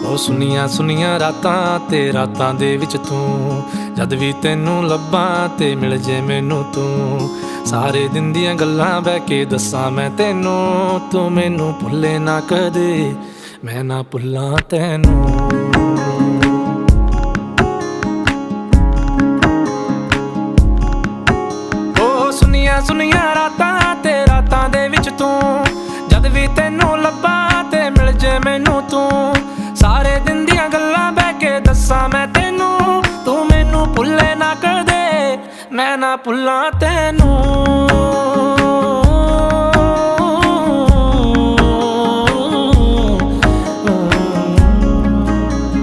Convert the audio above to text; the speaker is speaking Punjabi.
ਉਹ ਸੁਨੀਆਂ ਸੁਨੀਆਂ ਰਾਤਾਂ ਤੇ ਰਾਤਾਂ ਦੇ ਵਿੱਚ ਤੂੰ, ਜਦ ਵੀ ਤੈਨੂੰ ਲੱਭਾਂ ਤੇ ਮਿਲ ਜੇ ਮੈਨੂੰ ਤੂੰ। ਸਾਰੇ ਦਿਨ ਦੀਆਂ ਗੱਲਾਂ ਬਹਿ ਕੇ ਦੱਸਾਂ ਮੈਂ ਤੈਨੂੰ, ਤੂੰ ਮੈਨੂੰ ਭੁੱਲੇ ਨਾ ਕਦੇ, ਮੈਂ ਨਾ ਭੁੱਲਾਂ ਤੈਨੂੰ। ਉਹ ਸੁਨੀਆਂ ਸੁਨੀਆਂ ਰਾਤਾਂ ਤੇ ਰਾਤਾਂ ਦੇ ਵਿੱਚ ਤੂੰ, ਜਦ ਵੀ ਤੈਨੂੰ ਲੱਭਾਂ ਤੇ ਮਿਲ ਜੇ ਮੈਨੂੰ ਤੂੰ। ਸਾਰੇ ਦਿਨ ਦੀਆਂ ਗੱਲਾਂ ਬਹਿ ਕੇ ਦੱਸਾਂ ਮੈਂ ਤੈਨੂੰ, ਤੂੰ ਮੈਨੂੰ ਭੁੱਲੇ ਨਾ ਕਦੇ, ਮੈਂ ਨਾ ਭੁੱਲਾਂ ਤੈਨੂੰ।